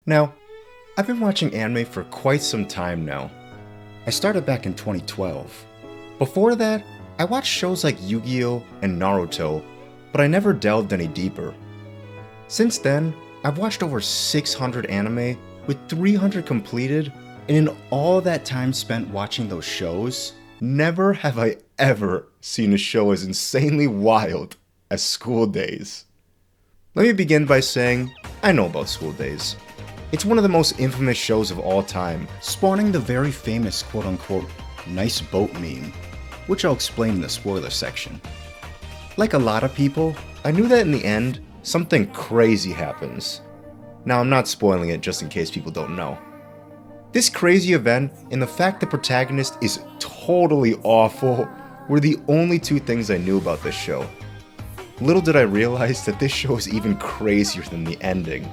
Now, I've been watching anime for quite some time now. I started back in 2012. Before that, I watched shows like Yu-Gi-Oh! And Naruto, but I never delved any deeper. Since then, I've watched over 600 anime with 300 completed, and in all that time spent watching those shows, never have I ever seen a show as insanely wild as School Days. Let me begin by saying, I know about School Days. It's one of the most infamous shows of all time, spawning the very famous quote-unquote nice boat meme, which I'll explain in the spoiler section. Like a lot of people, I knew that in the end, something crazy happens. Now I'm not spoiling it just in case people don't know. This crazy event and the fact the protagonist is totally awful were the only two things I knew about this show. Little did I realize that this show is even crazier than the ending.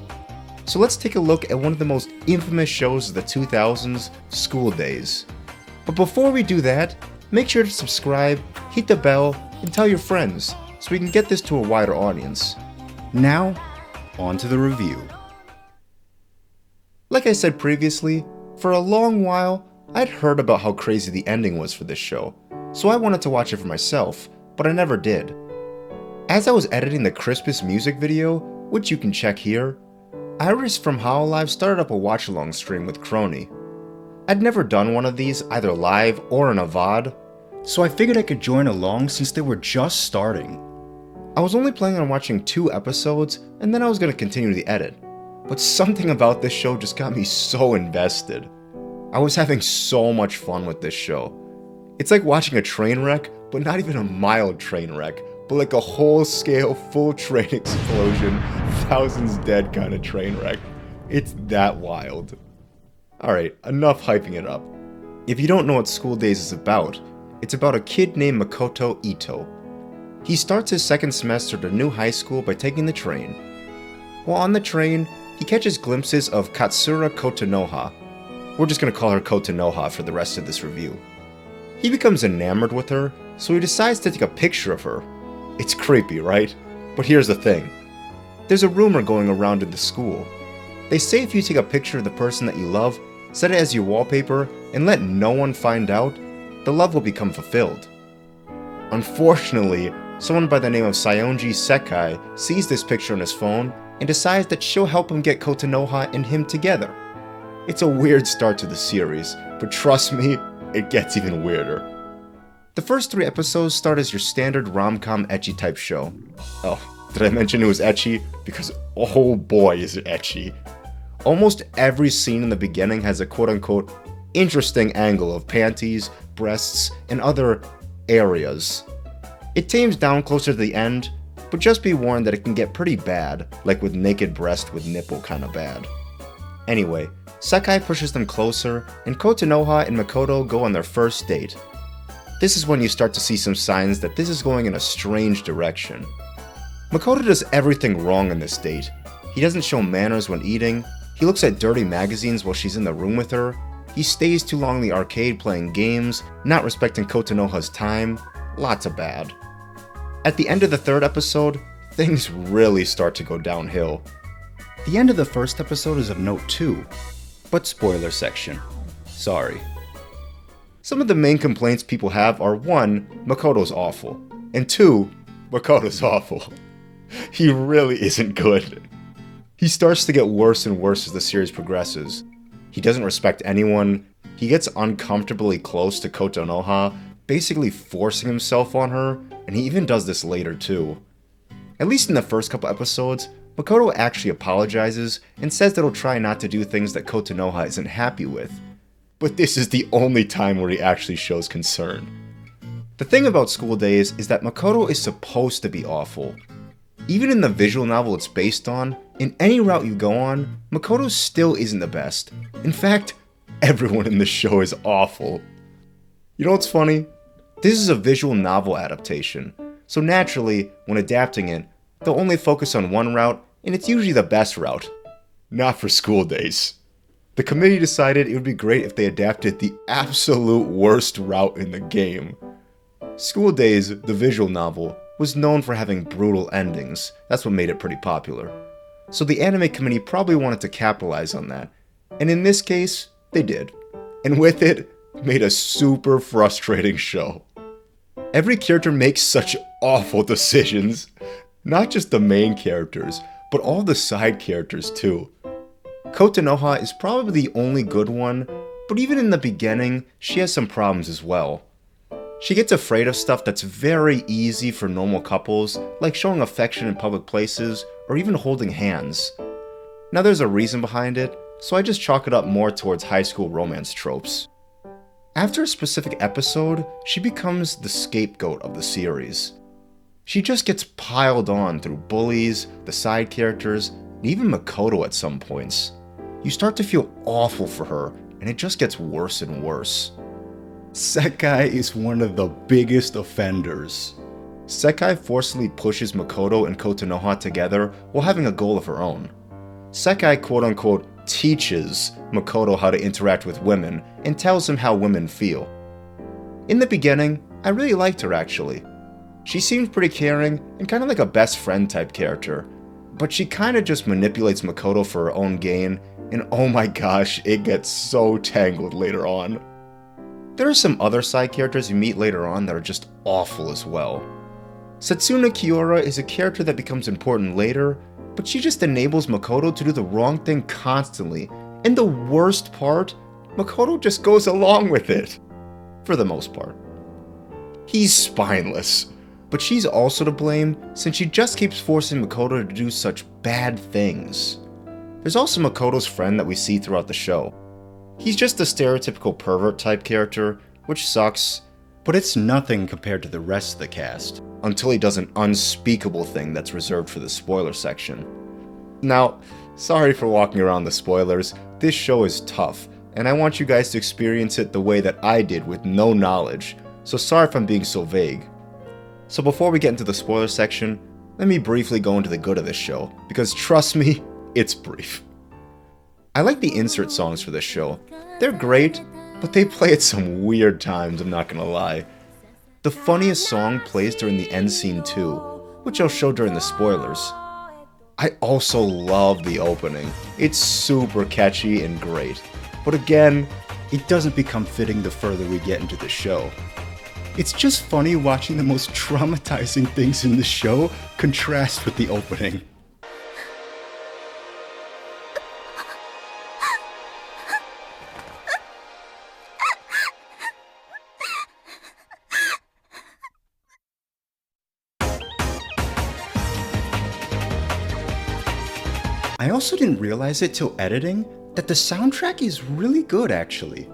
So let's take a look at one of the most infamous shows of the 2000s, School Days. But before we do that, make sure to subscribe, hit the bell, and tell your friends so we can get this to a wider audience. Now, on to the review. Like I said previously, for a long while, I'd heard about how crazy the ending was for this show, so I wanted to watch it for myself, but I never did. As I was editing the Crispus music video, which you can check here, Iris from INFURIATIngly started up a watch-along stream with Crony. I'd never done one of these either live or in a VOD, so I figured I could join along since they were just starting. I was only planning on watching 2 episodes and then I was going to continue the edit, but something about this show just got me so invested. I was having so much fun with this show. It's like watching a train wreck, but not even a mild train wreck, but like a whole-scale, full train explosion, thousands dead kind of train wreck. It's that wild. Alright, enough hyping it up. If you don't know what School Days is about, it's about a kid named Makoto Ito. He starts his second semester at a new high school by taking the train. While on the train, he catches glimpses of Katsura Kotonoha. We're just gonna call her Kotonoha for the rest of this review. He becomes enamored with her, so he decides to take a picture of her. It's creepy, right? But here's the thing. There's a rumor going around in the school. They say if you take a picture of the person that you love, set it as your wallpaper, and let no one find out, the love will become fulfilled. Unfortunately, someone by the name of Sayonji Sekai sees this picture on his phone and decides that she'll help him get Kotonoha and him together. It's a weird start to the series, but trust me, it gets even weirder. The first 3 episodes start as your standard rom-com ecchi type show. Oh, did I mention it was ecchi? Because oh boy is it ecchi. Almost every scene in the beginning has a quote-unquote interesting angle of panties, breasts, and other areas. It tames down closer to the end, but just be warned that it can get pretty bad, like with naked breast with nipple kinda bad. Anyway, Sekai pushes them closer, and Kotonoha and Makoto go on their first date. This is when you start to see some signs that this is going in a strange direction. Makoto does everything wrong on this date. He doesn't show manners when eating, he looks at dirty magazines while she's in the room with her, he stays too long in the arcade playing games, not respecting Kotonoha's time, lots of bad. At the end of the 3rd episode, things really start to go downhill. The end of the 1st episode is of note too, but spoiler section. Sorry. Some of the main complaints people have are 1, Makoto's awful, and 2, Makoto's awful. He really isn't good. He starts to get worse and worse as the series progresses. He doesn't respect anyone, he gets uncomfortably close to Kotonoha, basically forcing himself on her, and he even does this later too. At least in the first couple episodes, Makoto actually apologizes and says that he'll try not to do things that Kotonoha isn't happy with. But this is the only time where he actually shows concern. The thing about School Days is that Makoto is supposed to be awful. Even in the visual novel it's based on, in any route you go on, Makoto still isn't the best. In fact, everyone in this show is awful. You know what's funny? This is a visual novel adaptation, so naturally, when adapting it, they'll only focus on one route, and it's usually the best route. Not for School Days. The committee decided it would be great if they adapted the absolute worst route in the game. School Days, the visual novel, was known for having brutal endings. That's what made it pretty popular. so the anime committee probably wanted to capitalize on that. And in this case, they did. And with it, made a super frustrating show. Every character makes such awful decisions. Not just the main characters, but all the side characters too. Kotonoha is probably the only good one, but even in the beginning, she has some problems as well. She gets afraid of stuff that's very easy for normal couples, like showing affection in public places, or even holding hands. Now there's a reason behind it, so I just chalk it up more towards high school romance tropes. After a specific episode, she becomes the scapegoat of the series. She just gets piled on through bullies, the side characters, and even Makoto at some points. You start to feel awful for her, and it just gets worse and worse. Sekai is one of the biggest offenders. Sekai forcibly pushes Makoto and Kotonoha together while having a goal of her own. Sekai quote-unquote teaches Makoto how to interact with women and tells him how women feel. In the beginning, I really liked her actually. She seemed pretty caring and kind of like a best friend type character, but she kind of just manipulates Makoto for her own gain, and oh my gosh, it gets so tangled later on. There are some other side characters you meet later on that are just awful as well. Setsuna Kiora is a character that becomes important later, but she just enables Makoto to do the wrong thing constantly, and the worst part, Makoto just goes along with it. For the most part. He's spineless, but she's also to blame since she just keeps forcing Makoto to do such bad things. There's also Makoto's friend that we see throughout the show. He's just a stereotypical pervert type character, which sucks, but it's nothing compared to the rest of the cast, until he does an unspeakable thing that's reserved for the spoiler section. Now, sorry for walking around the spoilers, this show is tough, and I want you guys to experience it the way that I did with no knowledge, so sorry if I'm being so vague. So before we get into the spoiler section, let me briefly go into the good of this show, because trust me, it's brief. I like the insert songs for this show. They're great, but they play at some weird times, I'm not gonna lie. The funniest song plays during the end scene too, which I'll show during the spoilers. I also love the opening. It's super catchy and great. But again, it doesn't become fitting the further we get into the show. It's just funny watching the most traumatizing things in the show contrast with the opening. I also didn't realize it till editing that the soundtrack is really good actually.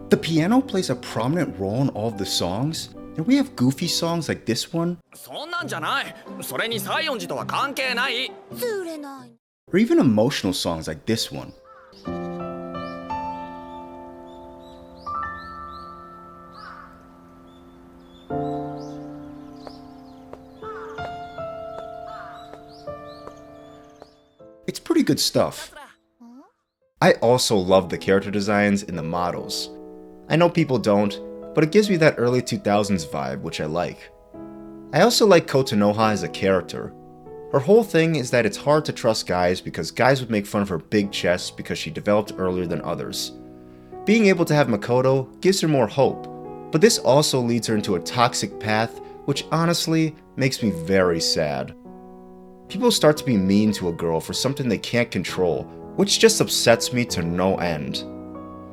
The piano plays a prominent role in all of the songs, and we have goofy songs like this one, or even emotional songs like this one. It's pretty good stuff. I also love the character designs in the models. I know people don't, but it gives me that early 2000s vibe, which I like. I also like Kotonoha as a character. Her whole thing is that it's hard to trust guys because guys would make fun of her big chest because she developed earlier than others. Being able to have Makoto gives her more hope, but this also leads her into a toxic path, which honestly makes me very sad. People start to be mean to a girl for something they can't control, which just upsets me to no end.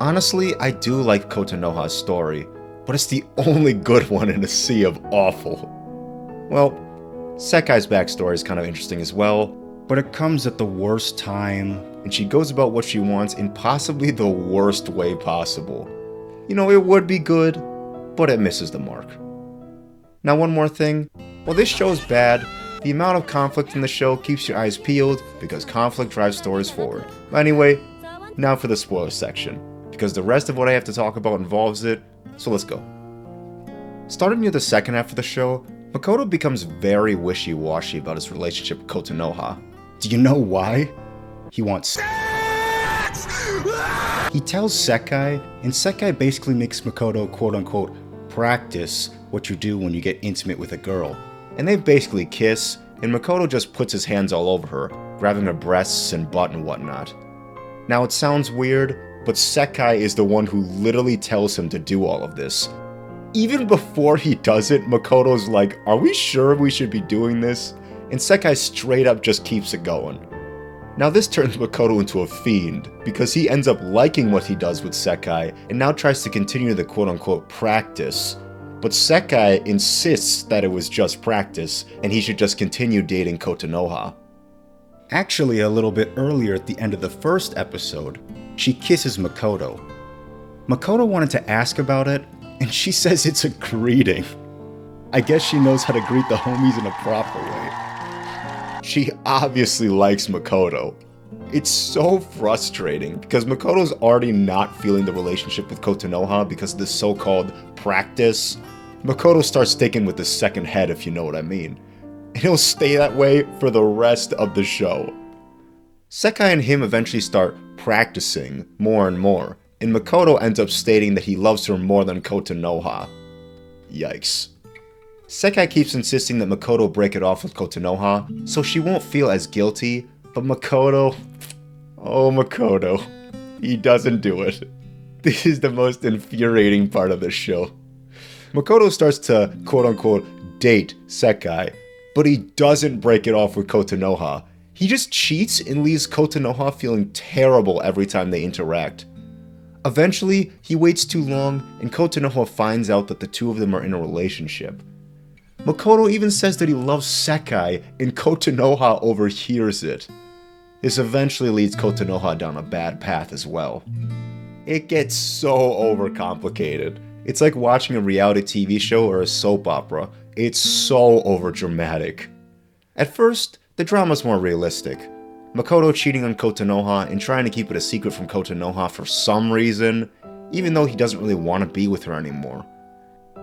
Honestly, I do like Kotonoha's story, but it's the only good one in a sea of awful. Well, Sekai's backstory is kind of interesting as well, but it comes at the worst time, and she goes about what she wants in possibly the worst way possible. You know, it would be good, but it misses the mark. Now one more thing, while this show is bad, the amount of conflict in the show keeps your eyes peeled because conflict drives stories forward. But anyway, now for the spoiler section, because the rest of what I have to talk about involves it, so let's go. Starting near the second half of the show, Makoto becomes very wishy-washy about his relationship with Kotonoha. Do you know why? He wants sex! He tells Sekai, and Sekai basically makes Makoto quote-unquote practice what you do when you get intimate with a girl. And they basically kiss, and Makoto just puts his hands all over her, grabbing her breasts and butt and whatnot. Now it sounds weird, but Sekai is the one who literally tells him to do all of this. Even before he does it, Makoto's like, "Are we sure we should be doing this?" And Sekai straight up just keeps it going. Now this turns Makoto into a fiend, because he ends up liking what he does with Sekai, and now tries to continue the quote-unquote practice. But Sekai insists that it was just practice, and he should just continue dating Kotonoha. Actually, a little bit earlier at the end of the first episode, she kisses Makoto. Makoto wanted to ask about it, and she says it's a greeting. I guess she knows how to greet the homies in a proper way. She obviously likes Makoto. It's so frustrating because Makoto's already not feeling the relationship with Kotonoha because of this so-called practice. Makoto starts sticking with the second head, if you know what I mean. And he'll stay that way for the rest of the show. Sekai and him eventually start practicing more and more, and Makoto ends up stating that he loves her more than Kotonoha. Yikes. Sekai keeps insisting that Makoto break it off with Kotonoha, so she won't feel as guilty, but Makoto... oh, Makoto. He doesn't do it. This is the most infuriating part of the show. Makoto starts to, quote-unquote, date Sekai, but he doesn't break it off with Kotonoha. He just cheats and leaves Kotonoha feeling terrible every time they interact. Eventually, he waits too long, and Kotonoha finds out that the two of them are in a relationship. Makoto even says that he loves Sekai, and Kotonoha overhears it. This eventually leads Kotonoha down a bad path as well. It gets so overcomplicated. It's like watching a reality TV show or a soap opera. It's so overdramatic. At first, the drama's more realistic. Makoto cheating on Kotonoha and trying to keep it a secret from Kotonoha for some reason, even though he doesn't really want to be with her anymore.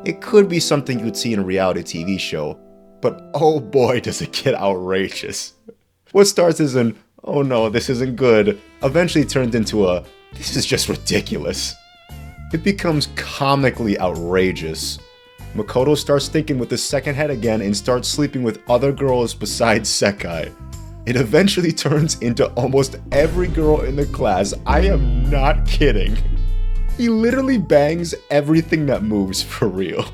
It could be something you'd see in a reality TV show, but oh boy does it get outrageous. What starts as an, "oh no, this isn't good," eventually turns into a, "this is just ridiculous." It becomes comically outrageous. Makoto starts thinking with the second head again and starts sleeping with other girls besides Sekai. It eventually turns into almost every girl in the class. I am not kidding. He literally bangs everything that moves for real.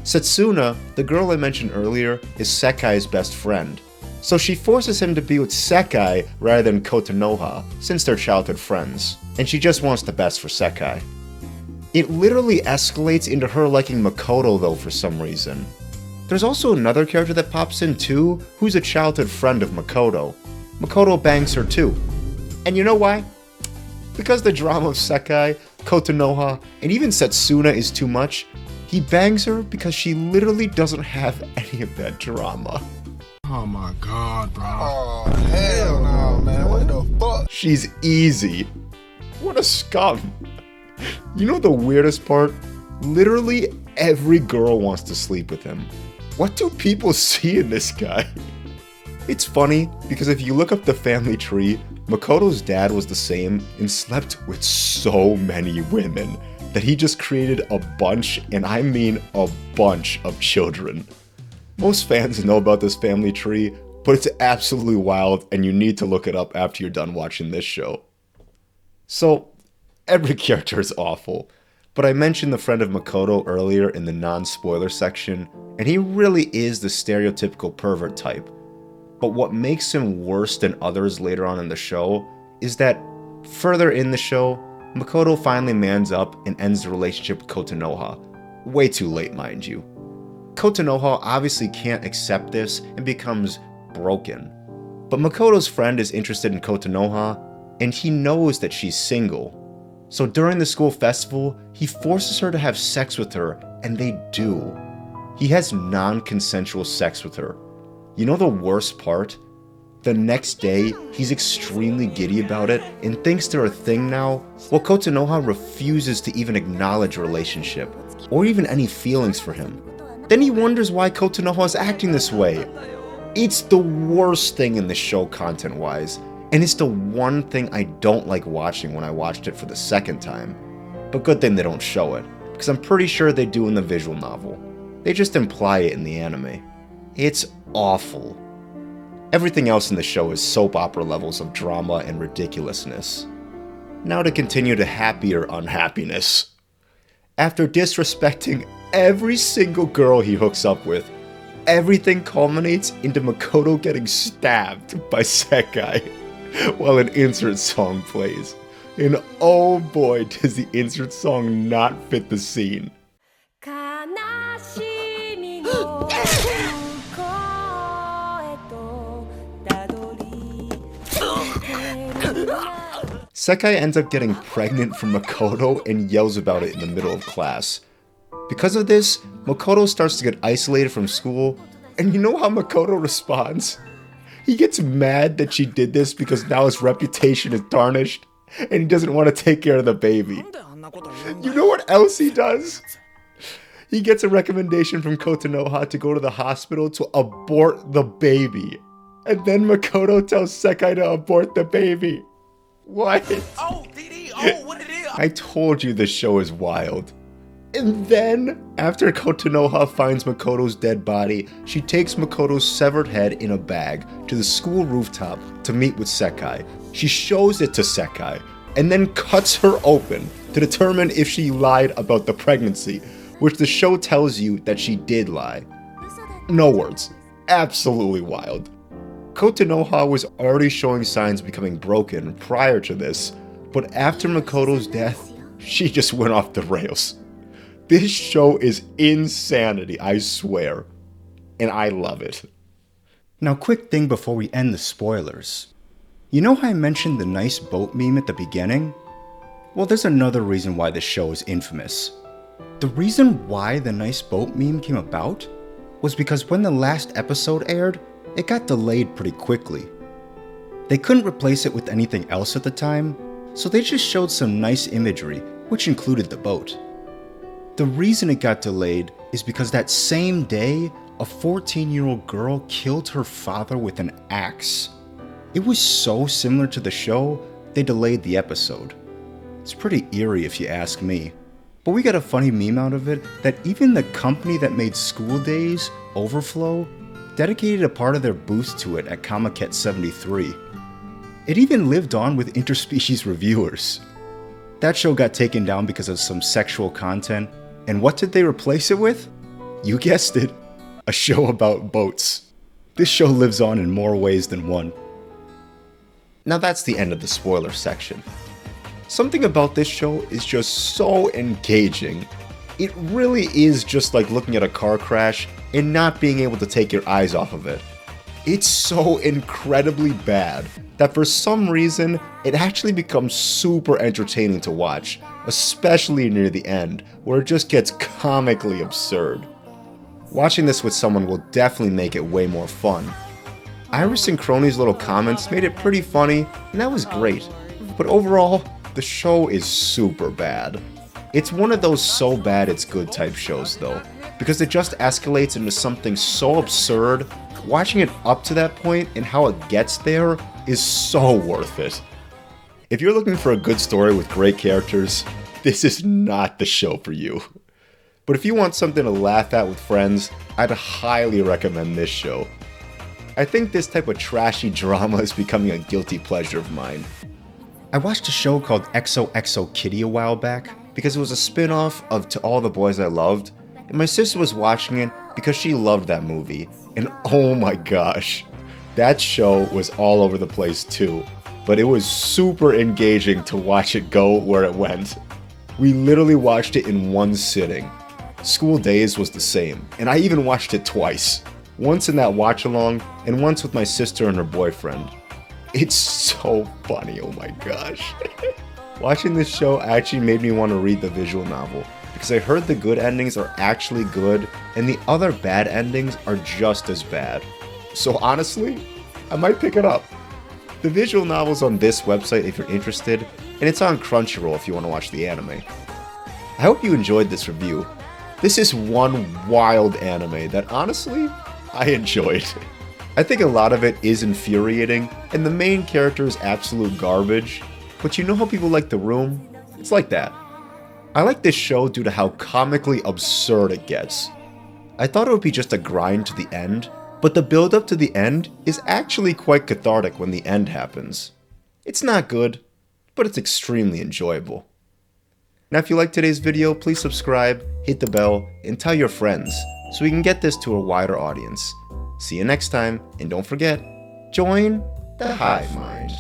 Setsuna, the girl I mentioned earlier, is Sekai's best friend. So she forces him to be with Sekai rather than Kotonoha, since they're childhood friends. And she just wants the best for Sekai. It literally escalates into her liking Makoto though for some reason. There's also another character that pops in too, who's a childhood friend of Makoto. Makoto bangs her too. And you know why? Because the drama of Sekai, Kotonoha, and even Setsuna is too much, he bangs her because she literally doesn't have any of that drama. Oh my god, bro. Oh, hell no, man. What the fuck? She's easy. What a scum. You know the weirdest part? Literally every girl wants to sleep with him. What do people see in this guy? It's funny, because if you look up the family tree, Makoto's dad was the same and slept with so many women that he just created a bunch, and I mean a bunch, of children. Most fans know about this family tree, but it's absolutely wild and you need to look it up after you're done watching this show. So, every character is awful, but I mentioned the friend of Makoto earlier in the non-spoiler section, and he really is the stereotypical pervert type. But what makes him worse than others later on in the show is that further in the show, Makoto finally mans up and ends the relationship with Kotonoha. Way too late, mind you. Kotonoha obviously can't accept this and becomes broken. But Makoto's friend is interested in Kotonoha, and he knows that she's single. So during the school festival, he forces her to have sex with her, and they do. He has non-consensual sex with her. You know the worst part? The next day, he's extremely giddy about it and thinks they're a thing now, while Kotonoha refuses to even acknowledge a relationship, or even any feelings for him. Then he wonders why Kotonoha is acting this way. It's the worst thing in the show content-wise, and it's the one thing I don't like watching when I watched it for the second time. But good thing they don't show it, because I'm pretty sure they do in the visual novel. They just imply it in the anime. It's awful. Everything else in the show is soap opera levels of drama and ridiculousness. Now to continue to happier unhappiness. After disrespecting every single girl he hooks up with, everything culminates into Makoto getting stabbed by Sekai while an insert song plays. And oh boy, does the insert song not fit the scene. Sekai ends up getting pregnant from Makoto and yells about it in the middle of class. Because of this, Makoto starts to get isolated from school, and you know how Makoto responds? He gets mad that she did this because now his reputation is tarnished, and he doesn't want to take care of the baby. You know what else he does? He gets a recommendation from Kotonoha to go to the hospital to abort the baby. And then Makoto tells Sekai to abort the baby. What? Oh, DD, oh, what it is? I told you this show is wild. And then, after Kotonoha finds Makoto's dead body, she takes Makoto's severed head in a bag to the school rooftop to meet with Sekai. She shows it to Sekai, and then cuts her open to determine if she lied about the pregnancy, which the show tells you that she did lie. No words. Absolutely wild. Kotonoha was already showing signs of becoming broken prior to this, but after Makoto's death, she just went off the rails. This show is insanity, I swear. And I love it. Now, quick thing before we end the spoilers. You know how I mentioned the nice boat meme at the beginning? Well, there's another reason why this show is infamous. The reason why the nice boat meme came about was because when the last episode aired, it got delayed pretty quickly. They couldn't replace it with anything else at the time, so they just showed some nice imagery, which included the boat. The reason it got delayed is because that same day, a 14-year-old girl killed her father with an axe. It was so similar to the show, they delayed the episode. It's pretty eerie if you ask me. But we got a funny meme out of it that even the company that made School Days, Overflow, dedicated a part of their booth to it at Comiket 73. It even lived on with interspecies reviewers. That show got taken down because of some sexual content, and what did they replace it with? You guessed it, a show about boats. This show lives on in more ways than one. Now that's the end of the spoiler section. Something about this show is just so engaging. It really is just like looking at a car crash and not being able to take your eyes off of it. It's so incredibly bad that for some reason, it actually becomes super entertaining to watch, especially near the end, where it just gets comically absurd. Watching this with someone will definitely make it way more fun. Iris and Crony's little comments made it pretty funny, and that was great. But overall, the show is super bad. It's one of those so bad it's good type shows though, because it just escalates into something so absurd. Watching it up to that point and how it gets there is so worth it. If you're looking for a good story with great characters, this is not the show for you. But if you want something to laugh at with friends, I'd highly recommend this show. I think this type of trashy drama is becoming a guilty pleasure of mine. I watched a show called XOXO Kitty a while back because it was a spin-off of To All the Boys I Loved, and my sister was watching it because she loved that movie, and oh my gosh, that show was all over the place too, but it was super engaging to watch it go where it went. We literally watched it in one sitting. School Days was the same, and I even watched it twice. Once in that watch-along, and once with my sister and her boyfriend. It's so funny, oh my gosh. Watching this show actually made me want to read the visual novel, because I heard the good endings are actually good, and the other bad endings are just as bad. So honestly, I might pick it up. The visual novel's on this website if you're interested, and it's on Crunchyroll if you want to watch the anime. I hope you enjoyed this review. This is one wild anime that honestly, I enjoyed. I think a lot of it is infuriating, and the main character is absolute garbage, but you know how people like The Room? It's like that. I like this show due to how comically absurd it gets. I thought it would be just a grind to the end, But the build up to the end is actually quite cathartic when the end happens. It's not good, but it's extremely enjoyable. Now if you liked today's video, please subscribe, hit the bell, and tell your friends so we can get this to a wider audience. See you next time, and don't forget, join the Hive Mind.